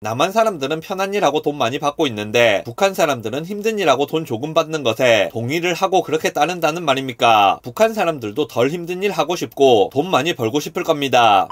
남한 사람들은 편한 일하고 돈 많이 받고 있는데 북한 사람들은 힘든 일하고 돈 조금 받는 것에 동의를 하고 그렇게 따른다는 말입니까? 북한 사람들도 덜 힘든 일 하고 싶고 돈 많이 벌고 싶을 겁니다.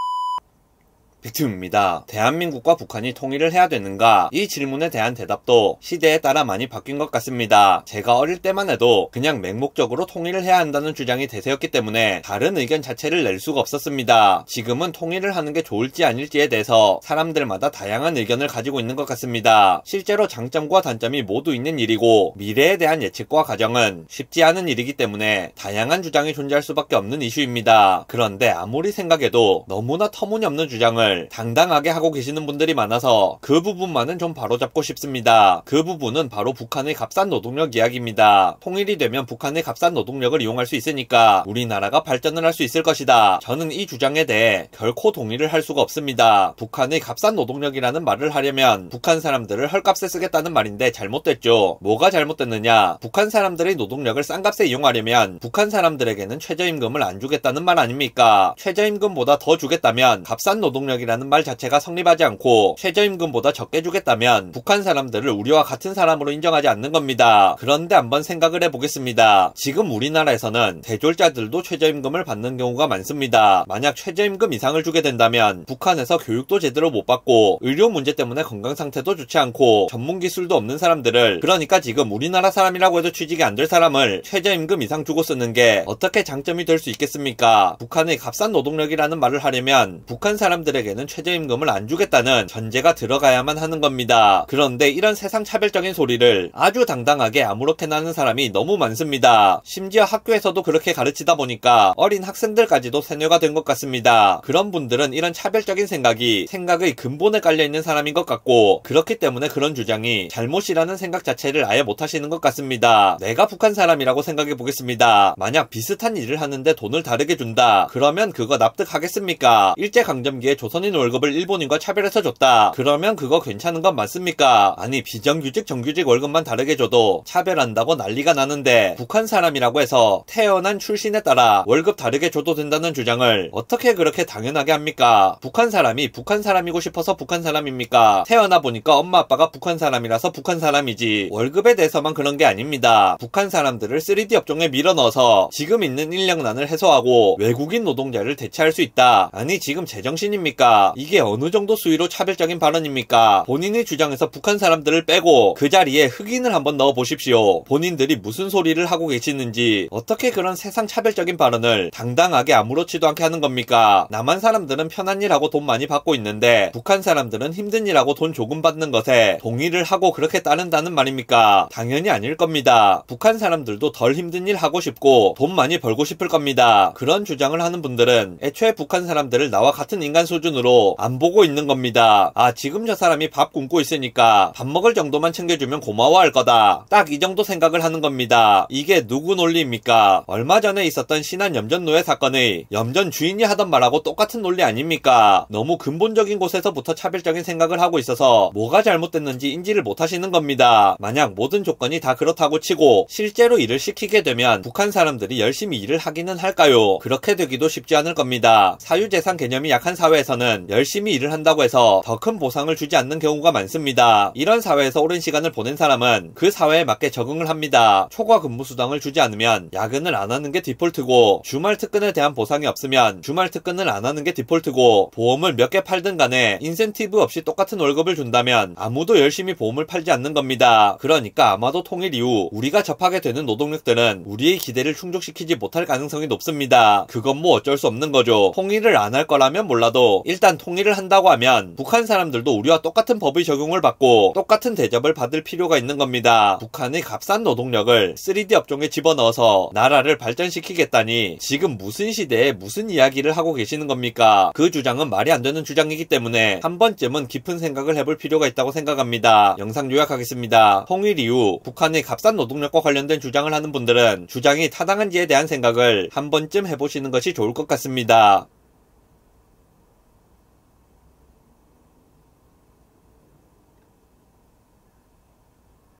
빅팀입니다. 대한민국과 북한이 통일을 해야 되는가? 이 질문에 대한 대답도 시대에 따라 많이 바뀐 것 같습니다. 제가 어릴 때만 해도 그냥 맹목적으로 통일을 해야 한다는 주장이 대세였기 때문에 다른 의견 자체를 낼 수가 없었습니다. 지금은 통일을 하는 게 좋을지 아닐지에 대해서 사람들마다 다양한 의견을 가지고 있는 것 같습니다. 실제로 장점과 단점이 모두 있는 일이고 미래에 대한 예측과 가정은 쉽지 않은 일이기 때문에 다양한 주장이 존재할 수밖에 없는 이슈입니다. 그런데 아무리 생각해도 너무나 터무니없는 주장을 당당하게 하고 계시는 분들이 많아서 그 부분만은 좀 바로잡고 싶습니다. 그 부분은 바로 북한의 값싼 노동력 이야기입니다. 통일이 되면 북한의 값싼 노동력을 이용할 수 있으니까 우리나라가 발전을 할 수 있을 것이다. 저는 이 주장에 대해 결코 동의를 할 수가 없습니다. 북한의 값싼 노동력이라는 말을 하려면 북한 사람들을 헐값에 쓰겠다는 말인데 잘못됐죠. 뭐가 잘못됐느냐? 북한 사람들의 노동력을 싼 값에 이용하려면 북한 사람들에게는 최저임금을 안 주겠다는 말 아닙니까? 최저임금보다 더 주겠다면 값싼 노동력이 라는 말 자체가 성립하지 않고 최저임금보다 적게 주겠다면 북한 사람들을 우리와 같은 사람으로 인정하지 않는 겁니다. 그런데 한번 생각을 해보겠습니다. 지금 우리나라에서는 대졸자들도 최저임금을 받는 경우가 많습니다. 만약 최저임금 이상을 주게 된다면 북한에서 교육도 제대로 못 받고 의료 문제 때문에 건강 상태도 좋지 않고 전문 기술도 없는 사람들을, 그러니까 지금 우리나라 사람이라고 해도 취직이 안 될 사람을 최저임금 이상 주고 쓰는 게 어떻게 장점이 될 수 있겠습니까? 북한의 값싼 노동력이라는 말을 하려면 북한 사람들에게 최저임금을 안 주겠다는 전제가 들어가야만 하는 겁니다. 그런데 이런 세상 차별적인 소리를 아주 당당하게 아무렇게나 하는 사람이 너무 많습니다. 심지어 학교에서도 그렇게 가르치다 보니까 어린 학생들까지도 세뇌가 된 것 같습니다. 그런 분들은 이런 차별적인 생각이 생각의 근본에 깔려있는 사람인 것 같고, 그렇기 때문에 그런 주장이 잘못이라는 생각 자체를 아예 못하시는 것 같습니다. 내가 북한 사람이라고 생각해 보겠습니다. 만약 비슷한 일을 하는데 돈을 다르게 준다. 그러면 그거 납득하겠습니까? 일제강점기에 조선인 월급을 일본인과 차별해서 줬다. 그러면 그거 괜찮은 건 맞습니까? 아니, 비정규직 정규직 월급만 다르게 줘도 차별한다고 난리가 나는데 북한 사람이라고 해서 태어난 출신에 따라 월급 다르게 줘도 된다는 주장을 어떻게 그렇게 당연하게 합니까? 북한 사람이 북한 사람이고 싶어서 북한 사람입니까? 태어나 보니까 엄마 아빠가 북한 사람이라서 북한 사람이지 월급에 대해서만 그런 게 아닙니다. 북한 사람들을 3D 업종에 밀어넣어서 지금 있는 인력난을 해소하고 외국인 노동자를 대체할 수 있다. 아니, 지금 제정신입니까? 이게 어느 정도 수위로 차별적인 발언입니까? 본인의 주장에서 북한 사람들을 빼고 그 자리에 흑인을 한번 넣어 보십시오. 본인들이 무슨 소리를 하고 계시는지. 어떻게 그런 세상 차별적인 발언을 당당하게 아무렇지도 않게 하는 겁니까? 남한 사람들은 편한 일하고 돈 많이 받고 있는데 북한 사람들은 힘든 일하고 돈 조금 받는 것에 동의를 하고 그렇게 따른다는 말입니까? 당연히 아닐 겁니다. 북한 사람들도 덜 힘든 일 하고 싶고 돈 많이 벌고 싶을 겁니다. 그런 주장을 하는 분들은 애초에 북한 사람들을 나와 같은 인간 수준으로 안 보고 있는 겁니다. 아, 지금 저 사람이 밥 굶고 있으니까 밥 먹을 정도만 챙겨주면 고마워할 거다. 딱 이 정도 생각을 하는 겁니다. 이게 누구 논리입니까? 얼마 전에 있었던 신안 염전노예 사건의 염전 주인이 하던 말하고 똑같은 논리 아닙니까? 너무 근본적인 곳에서부터 차별적인 생각을 하고 있어서 뭐가 잘못됐는지 인지를 못하시는 겁니다. 만약 모든 조건이 다 그렇다고 치고 실제로 일을 시키게 되면 북한 사람들이 열심히 일을 하기는 할까요? 그렇게 되기도 쉽지 않을 겁니다. 사유재산 개념이 약한 사회에서는 열심히 일을 한다고 해서 더 큰 보상을 주지 않는 경우가 많습니다. 이런 사회에서 오랜 시간을 보낸 사람은 그 사회에 맞게 적응을 합니다. 초과 근무수당을 주지 않으면 야근을 안 하는 게 디폴트고, 주말 특근에 대한 보상이 없으면 주말 특근을 안 하는 게 디폴트고, 보험을 몇 개 팔든 간에 인센티브 없이 똑같은 월급을 준다면 아무도 열심히 보험을 팔지 않는 겁니다. 그러니까 아마도 통일 이후 우리가 접하게 되는 노동력들은 우리의 기대를 충족시키지 못할 가능성이 높습니다. 그건 뭐 어쩔 수 없는 거죠. 통일을 안 할 거라면 몰라도 일단 통일을 한다고 하면 북한 사람들도 우리와 똑같은 법의 적용을 받고 똑같은 대접을 받을 필요가 있는 겁니다. 북한의 값싼 노동력을 3D 업종에 집어넣어서 나라를 발전시키겠다니 지금 무슨 시대에 무슨 이야기를 하고 계시는 겁니까? 그 주장은 말이 안 되는 주장이기 때문에 한 번쯤은 깊은 생각을 해볼 필요가 있다고 생각합니다. 영상 요약하겠습니다. 통일 이후 북한의 값싼 노동력과 관련된 주장을 하는 분들은 주장이 타당한지에 대한 생각을 한 번쯤 해보시는 것이 좋을 것 같습니다.